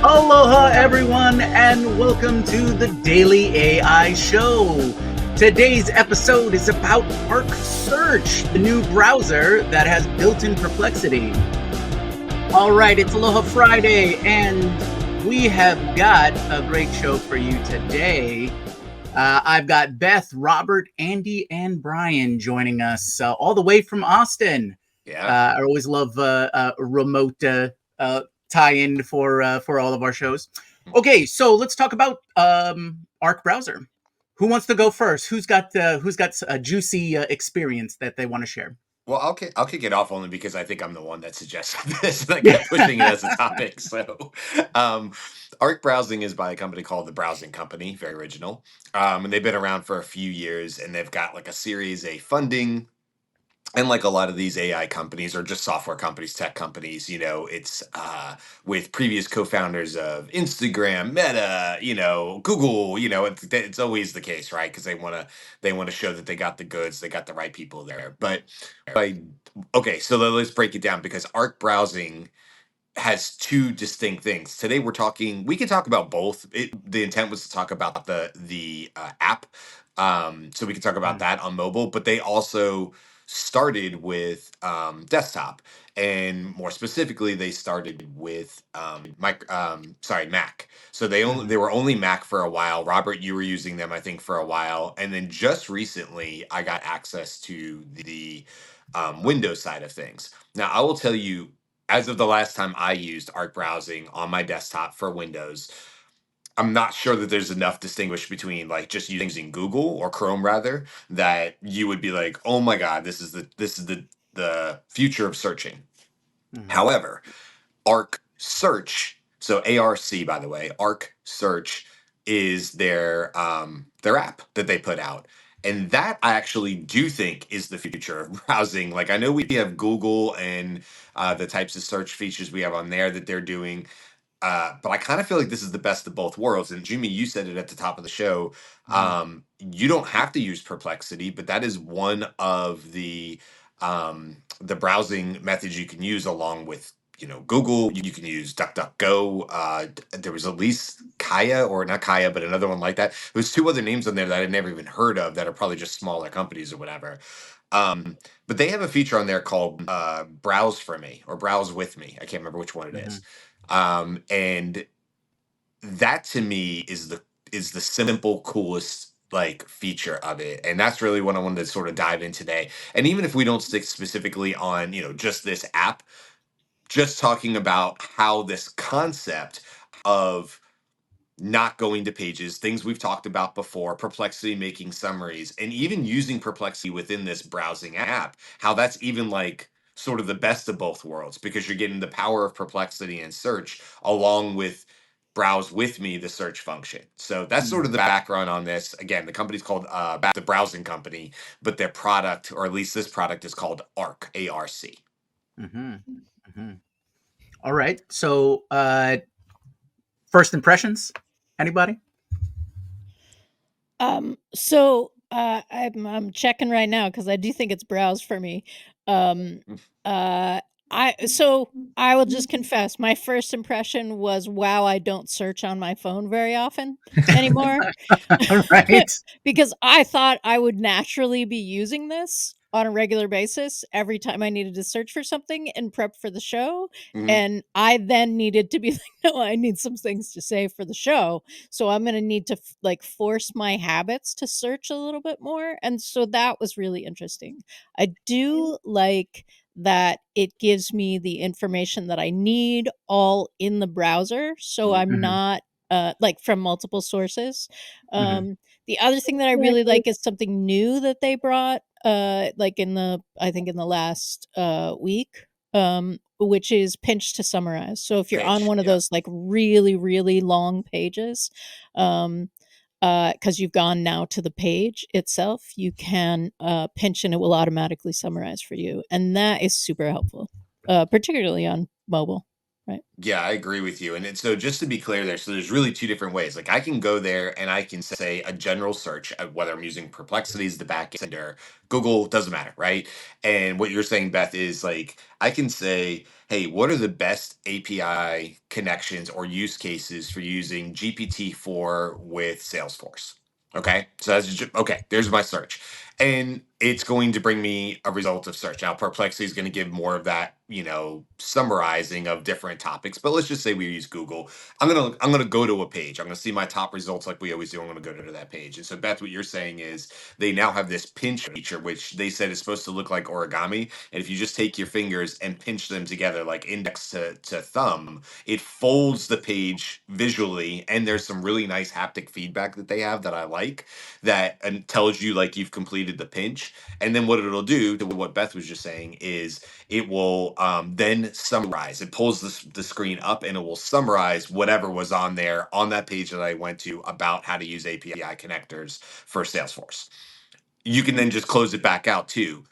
Aloha, everyone, and welcome to the Daily AI Show. Today's episode is about ArcSearch, the new browser that has built-in perplexity. All right, it's Aloha Friday, and we have got a great show for you today. I've got Beth, Robert, Andy, and Brian joining us all the way from Austin. Yeah. I always love remote tie-in for all of our shows. Okay, so let's talk about Arc browser. Who wants to go first? Who's got a juicy experience that they want to share? Well, I'll kick it off only because I think I'm the one that suggested this and I Yeah. kept pushing it as a topic. So, um, Arc Browsing is by a company called the Browsing Company, very original. And they've been around for a few years, and they've got like a Series A funding. And like a lot of these AI companies or just software companies, tech companies, it's with previous co-founders of Instagram, Meta, Google, it's always the case, right? Because they want to show that they got the goods, they got the right people there. But I okay, so let's break it down because Arc Browsing has two distinct things. Today we can talk about both. The intent was to talk about the app, so we can talk about that on mobile. But they also started with desktop, and more specifically, they started with Mac. So they were only Mac for a while. Robert, you were using them, I think, for a while, and then just recently, I got access to the Windows side of things. Now, I will tell you, as of the last time I used Arc browsing on my desktop for Windows, I'm not sure that there's enough distinguish between like just using Google or Chrome rather that you would be like, oh my God, this is the future of searching. However, Arc Search, so ARC by the way, Arc Search is their app that they put out. And that I actually do think is the future of browsing. Like I know we have Google and the types of search features we have on there that they're doing. But I kind of feel like this is the best of both worlds. And Jimmy, you said it at the top of the show. You don't have to use Perplexity, but that is one of the browsing methods you can use along with Google. You can use DuckDuckGo. There was at least Kaya, or not Kaya, but another one like that. There's two other names on there that I'd never even heard of that are probably just smaller companies or whatever. But they have a feature on there called Browse for Me or Browse with Me. I can't remember which one it is. And that to me is the simple coolest like feature of it, and that's really what I wanted to sort of dive in today. And even if we don't stick specifically on just this app, just talking about how this concept of not going to pages, things we've talked about before, Perplexity making summaries, and even using Perplexity within this browsing app, how that's even like sort of the best of both worlds because you're getting the power of Perplexity and search along with browse with me, the search function. So that's sort of the background on this. Again, the company's called the Browsing Company, but their product, or at least this product, is called ARC, ARC. All right. So, first impressions. Anybody? I'm checking right now because I do think it's browse for me. Um, uh, I will just confess, my first impression was, wow, I don't search on my phone very often anymore. All right. Because I thought I would naturally be using this on a regular basis every time I needed to search for something and prep for the show. Mhm. And I then needed to be like, no, I need some things to say for the show. So I'm going to need to like force my habits to search a little bit more. And so that was really interesting. I do like that it gives me the information that I need all in the browser. So I'm not like from multiple sources. The other thing that I really like is something new that they brought, like I think in the last week, which is pinch to summarize. So if you're on Pinch, one of yeah. those like really, really long pages, because you've gone now to the page itself, you can pinch and it will automatically summarize for you. And that is super helpful, particularly on mobile. Right. Yeah, I agree with you. So just to be clear there, so there's really two different ways. Like I can go there and I can say a general search, whether I'm using Perplexity as the back end or Google, doesn't matter, right? And what you're saying, Beth, is like I can say hey, what are the best API connections or use cases for using GPT-4 with Salesforce? Okay, so okay, there's my search. And it's going to bring me a result of search. Now, Perplexity is going to give more of that, summarizing of different topics. But let's just say we use Google. I'm gonna go to a page. I'm gonna see my top results like we always do. I'm gonna go to that page. And so, Beth, what you're saying is they now have this pinch feature, which they said is supposed to look like origami. And if you just take your fingers and pinch them together, like index to thumb, it folds the page visually. And there's some really nice haptic feedback that they have that I like, that and tells you like you've completed the pinch. And then what it'll do, to what Beth was just saying, is it will then summarize. It pulls the screen up and it will summarize whatever was on there on that page that I went to about how to use API connectors for Salesforce. You can then just close it back out too.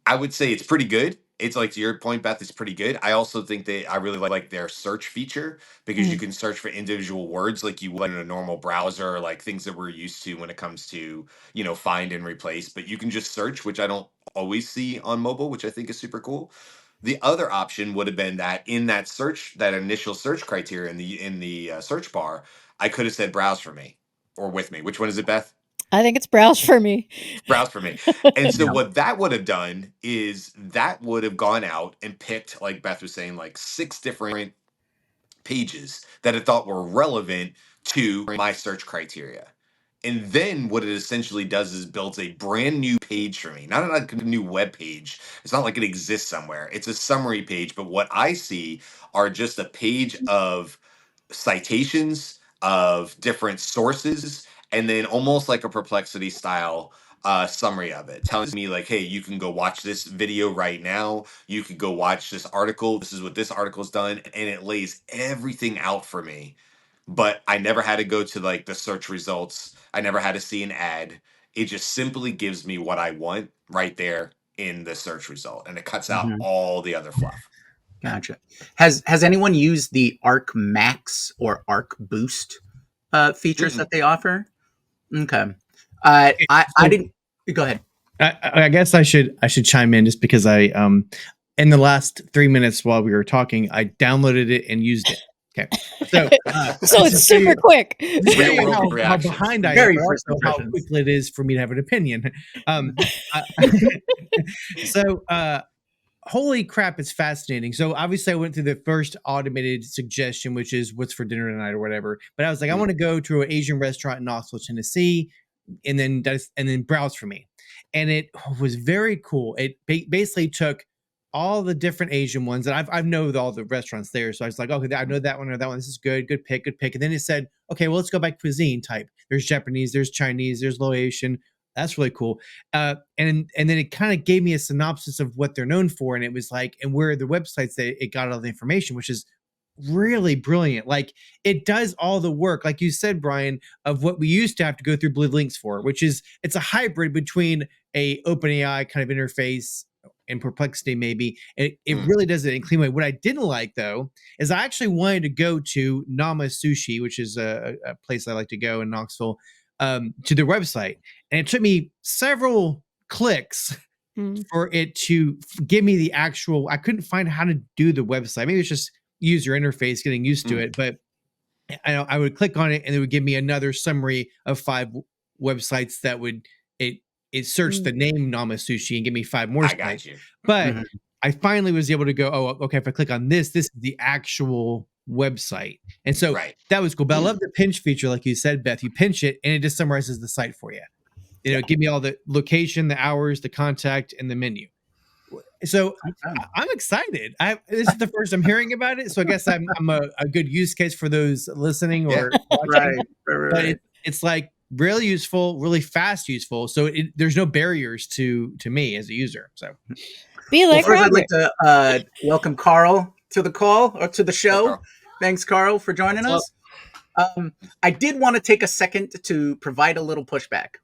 I would say it's pretty good. It's like, to your point, Beth, it's pretty good. I also think I really like their search feature, because you Mm. can search for individual words like you would in a normal browser, like things that we're used to when it comes to, find and replace. But you can just search, which I don't always see on mobile, which I think is super cool. The other option would have been that in that search, that initial search criteria in the search bar, I could have said browse for me or with me. Which one is it, Beth? I think it's browse for me. Browse for me. And so Yeah. what that would have done is that would have gone out and picked, like Beth was saying, like 6 different pages that it thought were relevant to my search criteria. And then what it essentially does is builds a brand new page for me, not like a new web page. It's not like it exists somewhere. It's a summary page. But what I see are just a page of citations of different sources, and then almost like a perplexity style summary of it, telling me like, hey, you can go watch this video right now, you could go watch this article, this is what this article's done, and it lays everything out for me. But I never had to go to like the search results, I never had to see an ad. It just simply gives me what I want right there in the search result, and it cuts out Mhm. all the other fluff. Gotcha. Has anyone used the Arc Max or Arc Boost features Mm-mm. that they offer? Okay. I So didn't. Go ahead. I guess I should chime in just because I in the last 3 minutes while we were talking, I downloaded it and used it. Okay, so So just to it's show you, super quick. just to show Real you world how reactions. behind I am, Very but first also how impressions. quickly it is for me to have an opinion. Um, I, so holy crap, it's fascinating. So obviously I went through the first automated suggestion, which is what's for dinner tonight or whatever. But I was like, I Mm, want to go to an Asian restaurant in Knoxville, Tennessee, and then browse for me. And it was very cool. It basically took all the different Asian ones, and I've know all the restaurants there. So I was like, okay, I know that one or that one. This is good, good pick, good pick. And then it said, okay, well, let's go back cuisine type. There's Japanese, there's Chinese, there's low Asian. That's really cool. And then it kind of gave me a synopsis of what they're known for, and it was like, and where the websites that it got all the information, which is really brilliant. Like it does all the work, like you said, Brian, of what we used to have to go through blue links for, which is it's a hybrid between a OpenAI kind of interface and perplexity maybe. It mm, really does it in a clean way. What I didn't like though is I actually wanted to go to Nama Sushi, which is a place I like to go in Knoxville, to their website, and it took me several clicks Mm. for it to give me the actual. I couldn't find how to do the website. Maybe it's just user interface, getting used to mm, it. But I would click on it, and it would give me another summary of five websites that would it it searched the Mm. name Nama Sushi and give me five more I got sites. you. But Mhm. I finally was able to go, oh, okay, if I click on this is the actual website. And so Right. that was cool. But I love the pinch feature, like you said, Beth. You pinch it and it just summarizes the site for you. Yeah. Give me all the location, the hours, the contact, and the menu. So Okay. I'm excited. This is the first I'm hearing about it, so I guess I'm a good use case for those listening Yeah. or watching. Right. Right. Right. But Right. it's like really useful, really fast useful. So there's no barriers to me as a user. So Be Well, like first, I'd like Robert. to welcome Karl to the call or to the What's up, show. Karl? Thanks, Karl, for joining what's up? us. I did want to take a second to provide a little pushback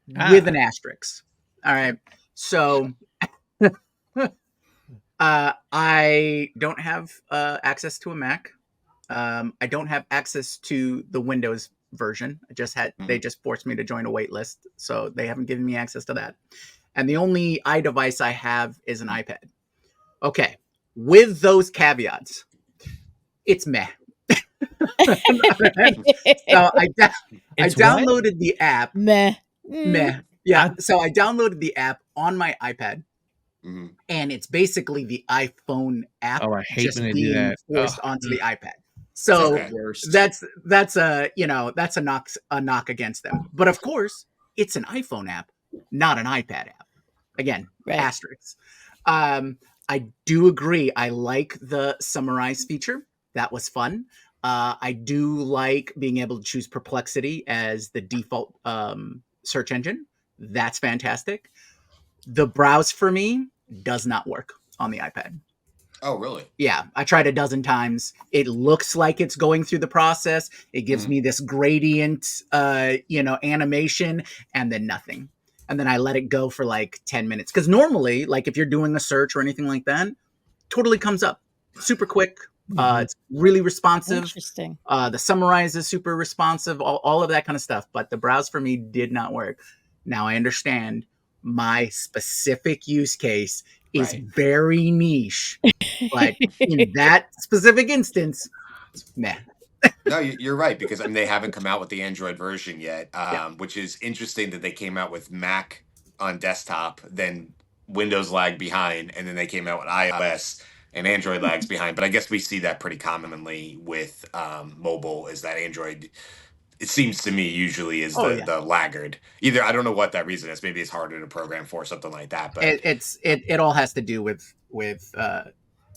with Ah, an asterisk. All right. So I don't have access to a Mac. I don't have access to the Windows version. They Mhm. just forced me to join a wait list, so they haven't given me access to that. And the only iDevice I have is an iPad. Okay. with those caveats, it's meh. So I It's what? downloaded the app. Meh. Meh. Yeah. I- So I downloaded the app on my iPad, Mhm. and it's basically the iPhone app Oh, I hate when just they do being that. forced Oh, onto the iPad. it's the So Okay. worst. that's a knock against them. But of course, it's an iPhone app, not an iPad app. Again, Right. asterisks. I do agree. I like the summarize feature. That was fun. I do like being able to choose perplexity as the default search engine. That's fantastic. The browse for me does not work on the iPad. Oh, really? Yeah, I tried a dozen times. It looks like it's going through the process. It gives me this gradient, animation, and then nothing. And then I let it go for like 10 minutes. Because normally, like if you're doing a search or anything like that, totally comes up super quick. Mhm. It's really responsive. Interesting. The summarize is super responsive, all of that kind of stuff. But the browse for me did not work. Now I understand my specific use case is Right. very niche, but in that specific instance, meh. No, you're right, because I mean they haven't come out with the Android version yet, Yeah. which is interesting that they came out with Mac on desktop, then Windows lagged behind, and then they came out with iOS and Android lags behind. But I guess we see that pretty commonly with mobile. Is that Android? It seems to me usually is Oh the yeah. the laggard. Either I don't know what that reason is. Maybe it's harder to program for something like that. But It all has to do with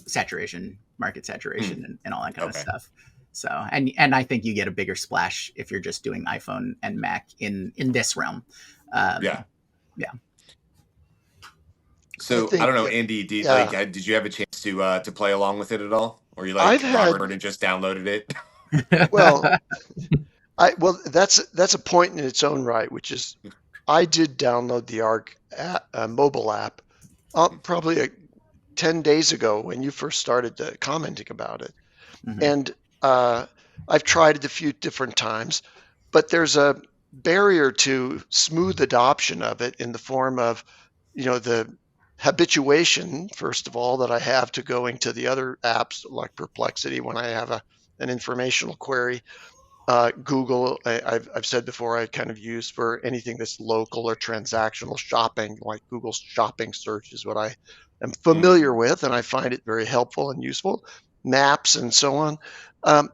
saturation, market saturation, hmm, and all that kind of okay, stuff. So and I think you get a bigger splash if you're just doing iPhone and Mac in this realm. yeah. Yeah. I So I think, don't know, Andy. yeah, Did you have a chance to play along with it at all, or you I've like had, Robert and just downloaded it? well, that's a point in its own right, which is I did download the mobile app probably 10 days ago when you first started commenting about it. Mhm. And I've tried it a few different times, but there's a barrier to smooth adoption of it in the form of, the habituation, first of all, that I have to going to the other apps like Perplexity when I have an informational query. Google, I've said before, I kind of use for anything that's local or transactional shopping, like Google's shopping search is what I am Mm, familiar with, and I find it very helpful and useful. Maps and so on. Um,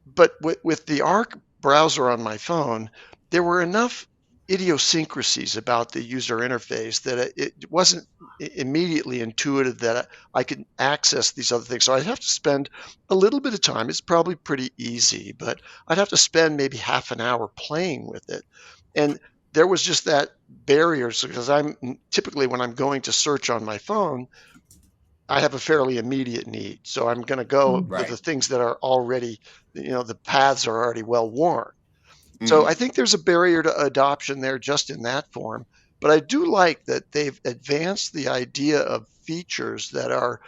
but with the Arc browser on my phone, there were enough idiosyncrasies about the user interface that it wasn't immediately intuitive that I could access these other things. So I'd have to spend a little bit of time. It's probably pretty easy, but I'd have to spend maybe half an hour playing with it. And there was just that barrier because I'm typically when I'm going to search on my phone, I have a fairly immediate need. So I'm going to go with the right. things that are already, the paths are already well worn. So I Hmm. think there's a barrier to adoption there just in that form. But I do like that they've advanced the idea of features that are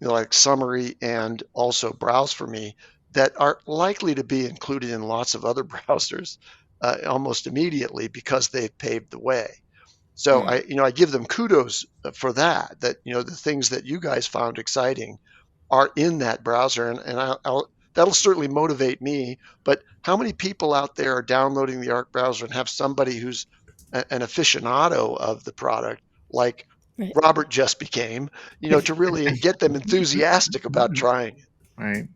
like summary and also browse for me that are likely to be included in lots of other browsers almost immediately because they've paved the way. So Mm, I give them kudos for that. That the things that you guys found exciting are in that browser, and that'll certainly motivate me. But how many people out there are downloading the Arc browser and have somebody who's an aficionado of the product, like Right. Robert just became, to really get them enthusiastic about trying it? Right.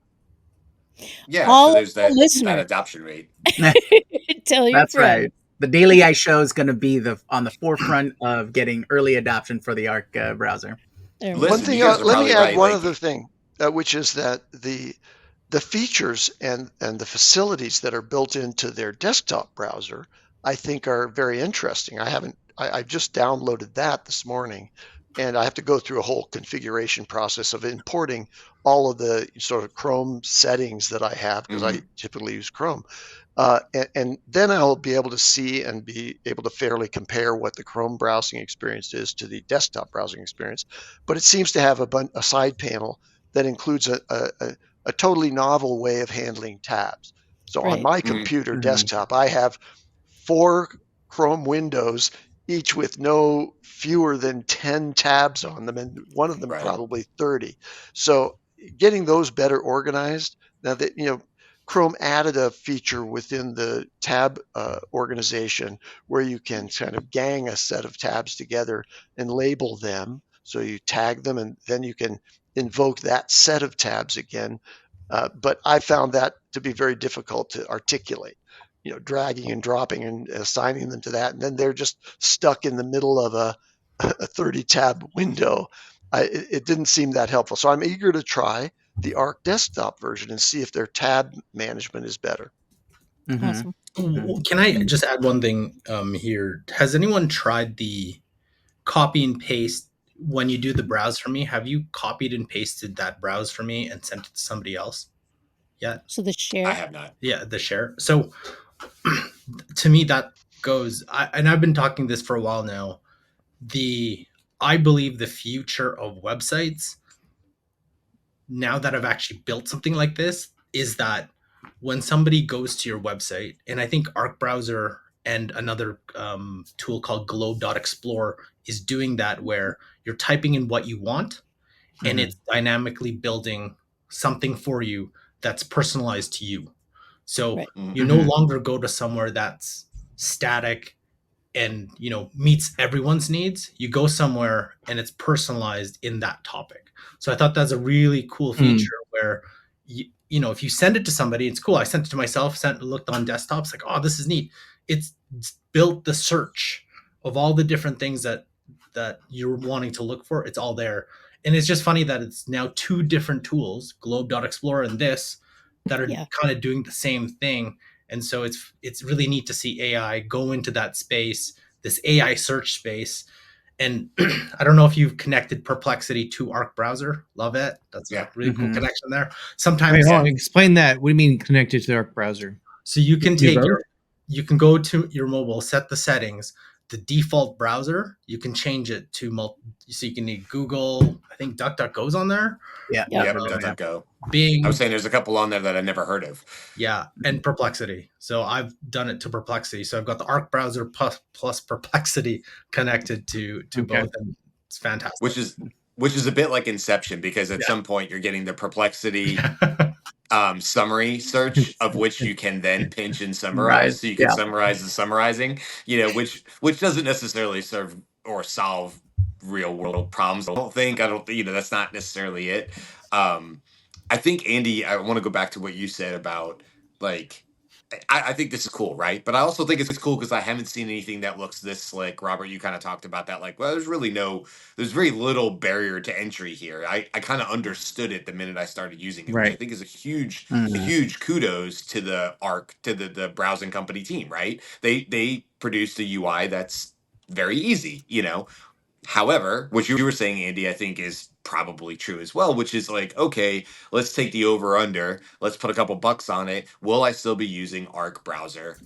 yeah. So All there's the that listeners. adoption rate. Tell your That's right. friends. The Daily I Show is going to be on the forefront of getting early adoption for the Arc browser. There we One Listen, go. you thing, guys are let me probably add right. one Like, other thing, which is that the features and the facilities that are built into their desktop browser, I think are very interesting. I just downloaded that this morning, and I have to go through a whole configuration process of importing all of the sort of Chrome settings that I have because I mhm, typically use Chrome. And then I'll be able to see and be able to fairly compare what the Chrome browsing experience is to the desktop browsing experience. But it seems to have a side panel that includes a totally novel way of handling tabs. So on Right. my mhm, computer Mhm. desktop, I have 4 Chrome windows, each with no fewer than 10 tabs on them, and one of them Right. probably 30. So getting those better organized. Now that, Chrome added a feature within the tab organization where you can kind of gang a set of tabs together and label them. So you tag them and then you can invoke that set of tabs again. But I found that to be very difficult to articulate, dragging and dropping and assigning them to that. And then they're just stuck in the middle of a 30 tab window. It didn't seem that helpful. So I'm eager to try the Arc desktop version and see if their tab management is better. Mhm. Awesome. Can I just add one thing here? Has anyone tried the copy and paste when you do the browse for me? Have you copied and pasted that browse for me and sent it to somebody else yet? So the I share. have not. Yeah, the share. So to me, that goes, and I've been talking this for a while now. I believe the future of websites, now that I've actually built something like this, is that when somebody goes to your website, and I think Arc Browser and another tool called globe.explore is doing that, where you're typing in what you want and Mhm. it's dynamically building something for you that's personalized to you. So Right. you no Mhm. longer go to somewhere that's static and meets everyone's needs. You go somewhere and it's personalized in that topic. So I thought that's a really cool feature where if you send it to somebody, it's cool. I sent it to myself, looked on desktops, like, oh, this is neat. It's built the search of all the different things that you're wanting to look for. It's all there. And it's just funny that it's now two different tools, globe.explorer and this, that are Yeah. kind of doing the same thing. And so it's really neat to see AI go into that space, this AI search space. And I don't know if you've connected Perplexity to Arc Browser. Love it. That's a Yeah. really cool Mhm. connection there. Wait, Sometimes, hold on. Explain that. What do you mean connected to the Arc browser? so you can Do take both? you can go to your mobile, set the settings, the default browser. You can change it to so you can need Google. I think DuckDuckGo's on there. Yeah. Yep. Yeah. DuckDuckGo. I Bing, was saying there's a couple on there that I never heard of. yeah, and Perplexity. So I've done it to Perplexity. So I've got the Arc browser plus Perplexity connected to Okay. both, and it's fantastic. Which is a bit like Inception, because at some point you're getting the Perplexity summary search, of which you can then pinch and Right. summarize, so you can Yeah. summarize the summarizing, which doesn't necessarily serve or solve real world problems. I don't think that's not necessarily it. I think, Andy, I want to go back to what you said about, like, I think this is cool, right? But I also think it's cool because I haven't seen anything that looks this slick. Robert, you kind of talked about that. Like, well, there's very little barrier to entry here. I kind of understood it the minute I started using it, which I Right. think is a Mhm. huge kudos to the browsing company team, right? They produced a UI that's very easy. However, what you were saying, Andy, I think is probably true as well, which is like, okay, let's take the over under, let's put a couple bucks on it. Will I still be using Arc browser,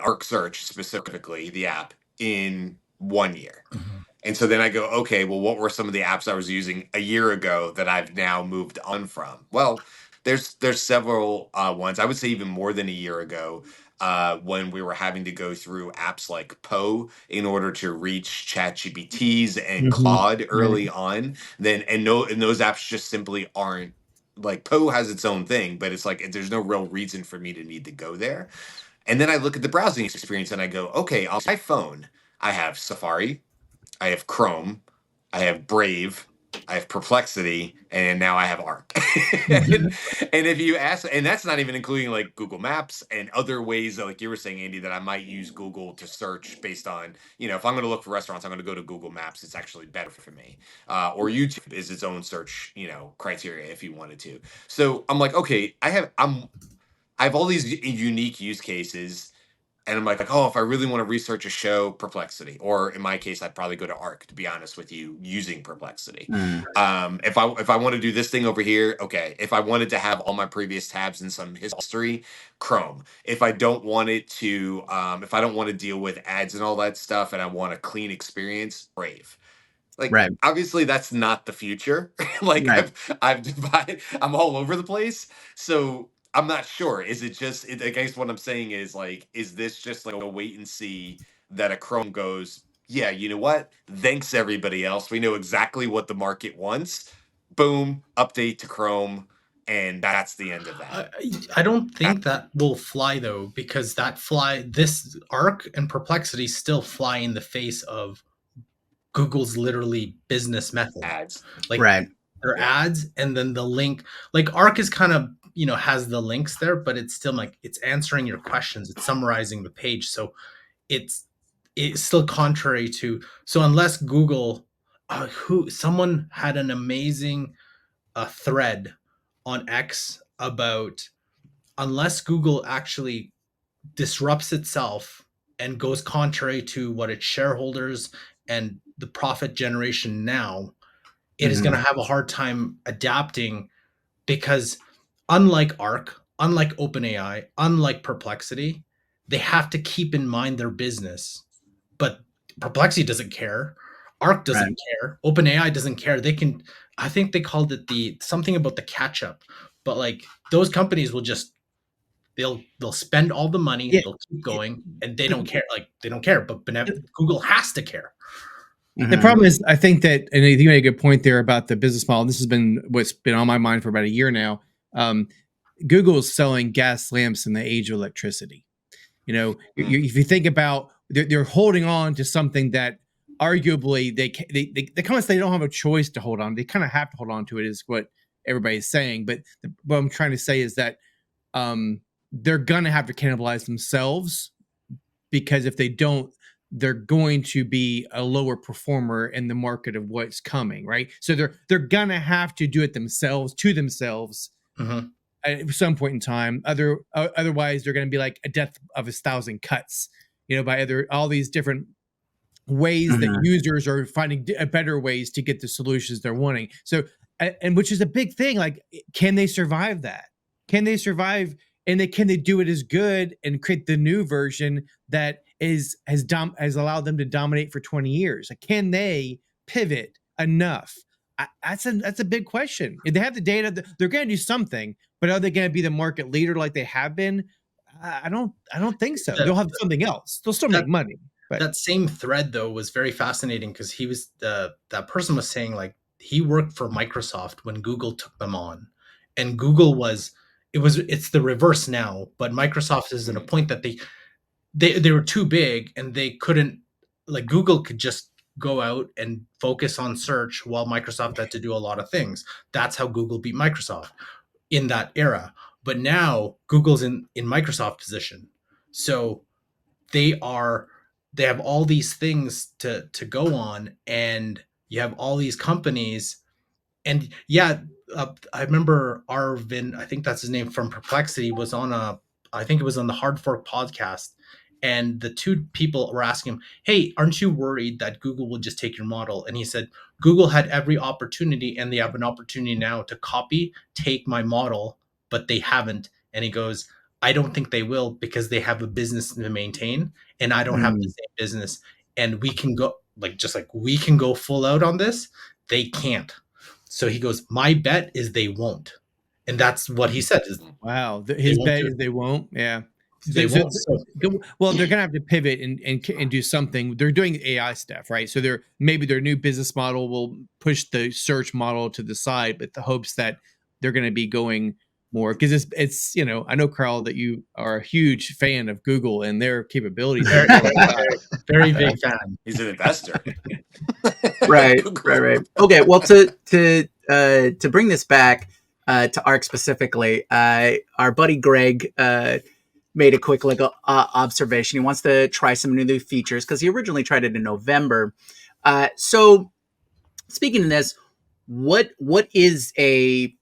Arc search specifically, the app, in 1 year? Mhm. And so then I go, okay, well, what were some of the apps I was using a year ago that I've now moved on from? Well, there's several ones. I would say even more than a year ago, when we were having to go through apps like Poe in order to reach ChatGPTs and Mhm. Claude Right. early on. And those apps just simply aren't, like, Poe has its own thing, but it's like there's no real reason for me to need to go there. And then I look at the browsing experience and I go, okay, on my phone, I have Safari, I have Chrome, I have Brave, I have Perplexity, and now I have Arc. and, Mhm. and if you ask, and that's not even including like Google Maps and other ways that, like you were saying, Andy, that I might use Google to search based on, if I'm going to look for restaurants, I'm going to go to Google Maps. It's actually better for me. Or YouTube is its own search, criteria if you wanted to. So I'm like, okay, I have all these unique use cases, and I'm like, oh, if I really want to research a show, Perplexity, or in my case, I'd probably go to Arc, to be honest with you, using Perplexity. Mm. If I want to do this thing over here, okay. If I wanted to have all my previous tabs and some history, Chrome. If I don't want to deal with ads and all that stuff, and I want a clean experience, Brave. Like, Right. obviously that's not the future. Like, Right. I've divided, I'm all over the place. So I'm not sure. Is it just I guess what I'm saying is, like, is this just like a wait and see that a Chrome goes, yeah, you know what? Thanks everybody else. We know exactly what the market wants. Boom, update to Chrome, and that's the end of that. I don't think that will fly though, because this Arc and Perplexity still fly in the face of Google's literally business method. Ads. Like Right. their Yeah. ads, and then the link. Like Arc is kind of, has the links there, but it's still like it's answering your questions, it's summarizing the page. So it's still contrary to. So unless Google, someone had an amazing thread on X about, unless Google actually disrupts itself and goes contrary to what its shareholders and the profit generation now, it is going to have a hard time adapting, because unlike Arc, unlike OpenAI, unlike Perplexity, they have to keep in mind their business. But Perplexity doesn't care. Arc doesn't Right. care. OpenAI doesn't care. They can, I think they called it something about the catch up. But like those companies will just, they'll spend all the money, Yeah. they'll keep going, and they don't care. Like they don't care. But Google has to care. The problem is, I think that, and you made a good point there about the business model. This has been what's been on my mind for about a year now. Google is selling gas lamps in the age of electricity. If you think about, they're holding on to something that arguably they kind of say they don't have a choice to hold on. They kind of have to hold on to it, is what everybody's saying. But what I'm trying to say is that they're going to have to cannibalize themselves, because if they don't, they're going to be a lower performer in the market of what's coming, right? So they're gonna have to do it themselves to themselves at some point in time. Otherwise, they're gonna be like a death of 1,000 cuts, by all these different ways that users are finding better ways to get the solutions they're wanting. So, and which is a big thing. Like, can they survive that? Can they survive? And can they do it as good and create the new version that has allowed them to dominate for 20 years? Like, can they pivot enough? That's a big question. If they have the data, they're going to do something, but are they going to be the market leader like they have been? I don't think so. They'll have something else. They'll still make money. But that same thread though was very fascinating, because that person was saying like he worked for Microsoft when Google took them on, and Google it's the reverse now, but Microsoft is at a point that they were too big and they couldn't, like Google could just go out and focus on search while Microsoft had to do a lot of things. That's how Google beat Microsoft in that era. But now Google's in Microsoft position. So they have all these things to go on, and you have all these companies. And yeah, I remember Arvin, I think that's his name, from Perplexity, was on I think it was on the Hard Fork podcast, and the two people were asking him, hey, aren't you worried that Google will just take your model? And he said, Google had every opportunity, and they have an opportunity now to take my model, but they haven't. And he goes, I don't think they will, because they have a business to maintain, and I don't have the same business. And we can go, just like we can go full out on this, they can't. So he goes, my bet is they won't. And that's what he said. Wow. His bet is they won't. Yeah. They won't. Well, they're gonna have to pivot and do something. They're doing AI stuff, right? So maybe their new business model will push the search model to the side, but the hopes that they're going to be going more, because it's I know, Karl, that you are a huge fan of Google and their capabilities. Very big fan. He's an investor. Right. Okay. Well, to bring this back to Arc specifically, our buddy Greg made a quick little observation. He wants to try some new features because he originally tried it in November. So, speaking of this, what is a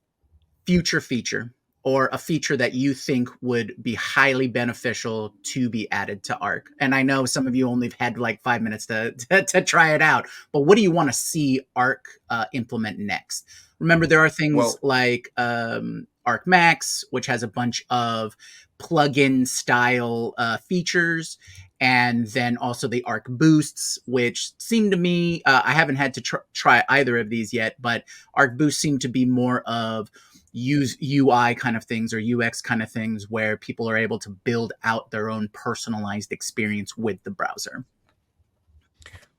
future feature or a feature that you think would be highly beneficial to be added to Arc? And I know some of you only had like 5 minutes to try it out, but what do you want to see Arc implement next? Remember, there are things like Arc Max, which has a bunch of plugin style features. And then also the Arc Boosts, which seem to me, I haven't had to try either of these yet, but Arc Boosts seem to be more of UI kind of things or UX kind of things where people are able to build out their own personalized experience with the browser.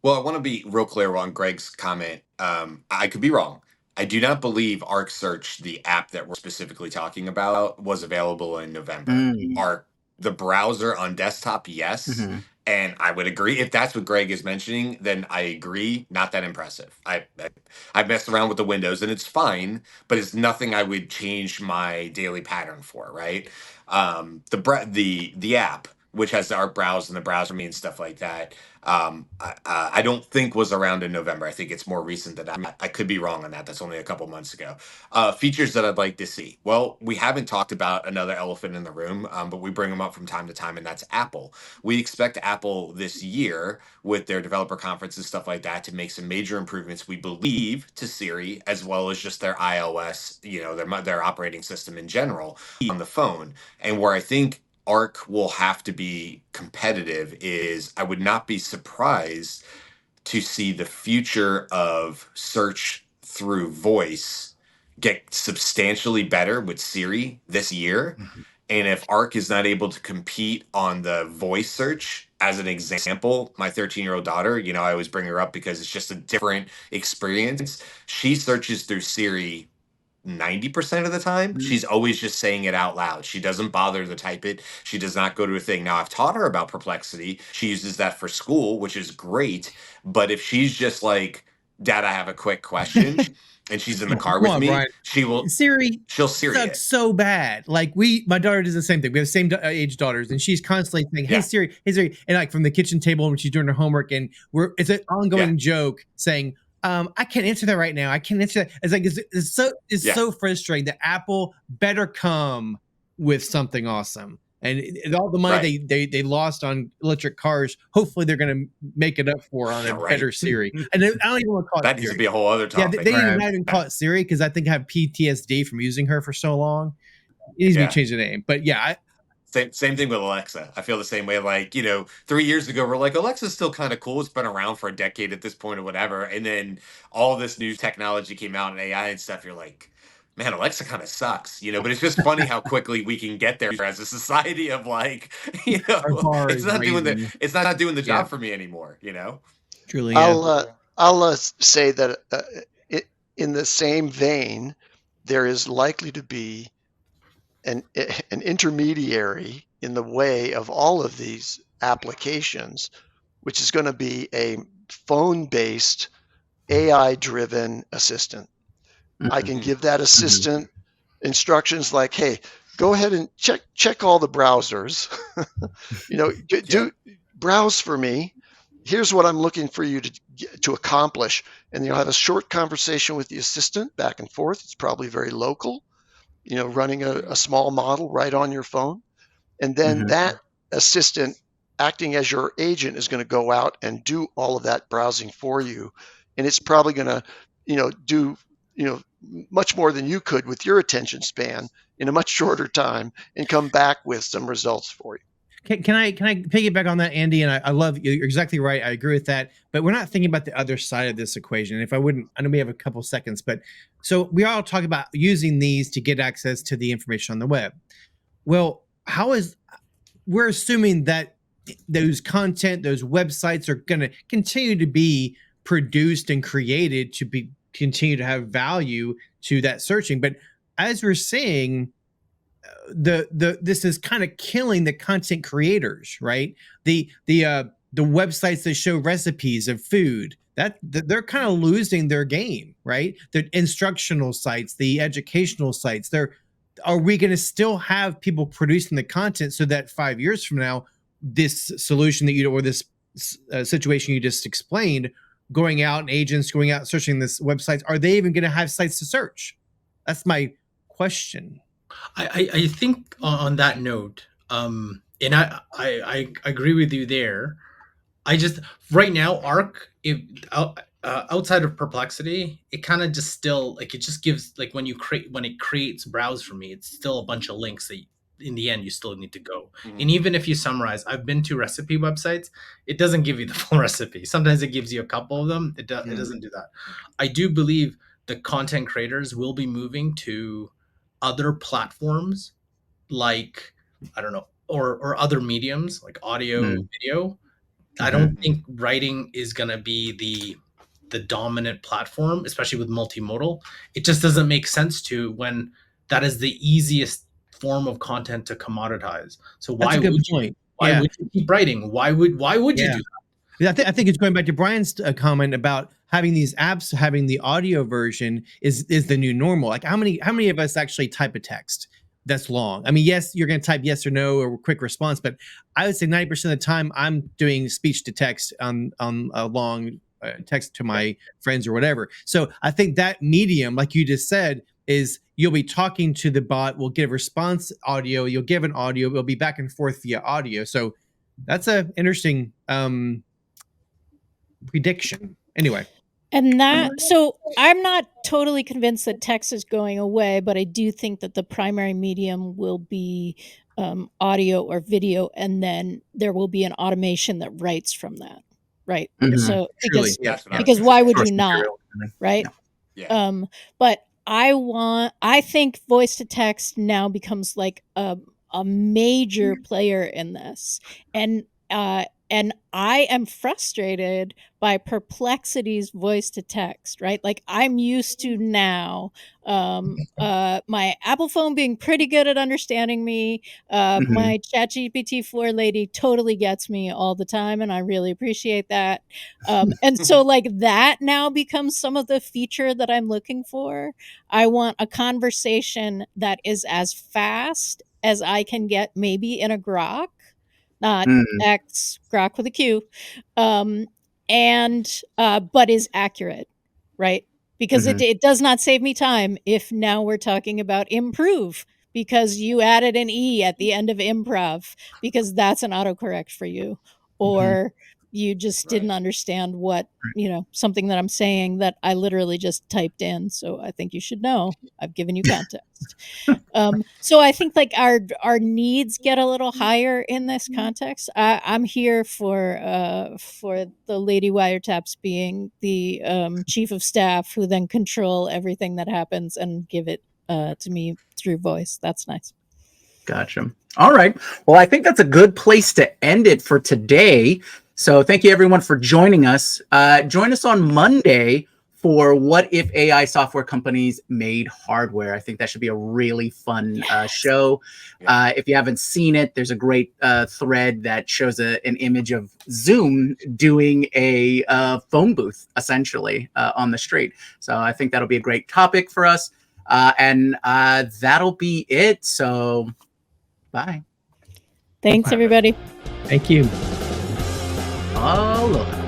Well, I want to be real clear on Greg's comment. I could be wrong. I do not believe ArcSearch, the app that we're specifically talking about, was available in November. Mm. The browser on desktop, yes. Mm-hmm. And I would agree. If that's what Greg is mentioning, then I agree. Not that impressive. I've messed around with the Windows and it's fine, but it's nothing I would change my daily pattern for, right? The app, which has the art browse and the browser me and stuff like that, I don't think was around in November. I think it's more recent than that. I could be wrong on that. That's only a couple months ago. Features that I'd like to see. Well, we haven't talked about another elephant in the room, but we bring them up from time to time, and that's Apple. We expect Apple this year with their developer conference and stuff like that to make some major improvements, we believe, to Siri, as well as just their iOS, their operating system in general on the phone. And where I think Arc will have to be competitive is I would not be surprised to see the future of search through voice get substantially better with Siri this year. Mhm. And if Arc is not able to compete on the voice search, as an example, my 13-year-old daughter, I always bring her up because it's just a different experience. She searches through Siri 90% of the time. Mm. She's always just saying it out loud. She doesn't bother to type it. She does not go to a thing. Now, I've taught her about perplexity. She uses that for school, which is great. But if she's just like, Dad, I have a quick question, and she's in the car Come with on, me, Brian. Siri she'll Siri sucks it. so bad. Like my daughter does the same thing. We have the same age daughters, and she's constantly saying, "Hey Yeah. Siri, hey Siri," and like from the kitchen table when she's doing her homework, and it's an ongoing joke saying, "I can't answer that right now. I can't answer that." It's like it's Yeah. so frustrating that Apple better come with something awesome. And all the money they lost on electric cars, hopefully they're going to make it up for on a Right. better Siri. And I don't even want to call it That needs to Siri. be a whole other Yeah, topic. they didn't Right. even call it Siri because I think I have PTSD from using her for so long. It needs to be Yeah. changed the name. But yeah, Same thing with Alexa. I feel the same way. Like, 3 years ago, we're like, Alexa's still kind of cool. It's been around for a decade at this point or whatever. And then all this new technology came out and AI and stuff. You're like, man, Alexa kind of sucks, but it's just funny how quickly we can get there as a society of like, our bar it's is not doing raising. the Yeah. job for me anymore, Truly, yeah. I'll say that in the same vein, there is likely to be an intermediary in the way of all of these applications, which is going to be a phone-based AI-driven assistant. I can Mhm. give that assistant instructions like, "Hey, go ahead and check all the browsers. Do browse for me. Here's what I'm looking for you to accomplish." And you'll have a short conversation with the assistant back and forth. It's probably very local, running a small model right on your phone. And then that assistant acting as your agent is going to go out and do all of that browsing for you. And it's probably going to, do, much more than you could with your attention span in a much shorter time and come back with some results for you. Can I piggyback on that, Andy? And I love you're exactly right. I agree with that. But we're not thinking about the other side of this equation. And if I wouldn't, I know we have a couple seconds, but so we all talk about using these to get access to the information on the web. Well, we're assuming that those content, those websites are going to continue to be produced and created to continue to have value to that searching. But as we're seeing, this is kind of killing the content creators, right? The websites that show recipes of food, that they're kind of losing their game, right? The instructional sites, the educational sites, are we going to still have people producing the content so that 5 years from now, this solution or this situation you just explained, going out and agents going out searching this websites, are they even going to have sites to search? That's my question. I think on that note, and I agree with you there. I just right now outside of perplexity, it kind of just still like it just gives like when it creates browse for me, it's still a bunch of links that in the end you still need to go. Mhm. And even if you summarize, I've been to recipe websites, it doesn't give you the full recipe. Sometimes it gives you a couple of them. It doesn't do that. I do believe the content creators will be moving to other platforms like I don't know or other mediums like audio, video I don't think writing is going to be the dominant platform, especially with multimodal. It just doesn't make sense to when that is the easiest form of content to commoditize. So That's why a good would point. why would you keep writing? Why would you Yeah. do that? Yeah, I think it's going back to Brian's comment about having these apps, having the audio version is the new normal. Like how many of us actually type a text that's long? I mean, yes, you're going to type yes or no or quick response, but I would say 90% of the time I'm doing speech to text on a long text to my friends or whatever. So I think that medium, like you just said, is you'll be talking to the bot, will give response audio, you'll give an audio, it'll be back and forth via audio. So that's a interesting prediction. Anyway. And that, so I'm not totally convinced that text is going away, but I do think that the primary medium will be audio or video, and then there will be an automation that writes from that, right? So because That's what I was because gonna why say. would you not, right? Yeah. But I think voice to text now becomes like a major player in this, and I am frustrated by Perplexity's voice to text, right? Like I'm used to now my Apple phone being pretty good at understanding me. My ChatGPT 4 lady totally gets me all the time, and I really appreciate that. And so like that now becomes some of the feature that I'm looking for. I want a conversation that is as fast as I can get maybe in a Grok, not X, Grok with a Q, and but is accurate, right? Because it does not save me time if now we're talking about improve because you added an E at the end of improv because that's an autocorrect for you, or you just didn't understand what, something that I'm saying that I literally just typed in. So I think you should know. I've given you context. So I think like our needs get a little higher in this context. I'm here for the lady wiretaps being the chief of staff who then control everything that happens and give it to me through voice. That's nice. Gotcha. All right. Well, I think that's a good place to end it for today. So thank you everyone for joining us. Join us on Monday for What If AI Software Companies Made Hardware. I think that should be a really fun show. If you haven't seen it, there's a great thread that shows an image of Zoom doing a phone booth, essentially, on the street. So I think that'll be a great topic for us. And that'll be it. So bye. Thanks, everybody. Thank you. Aloha.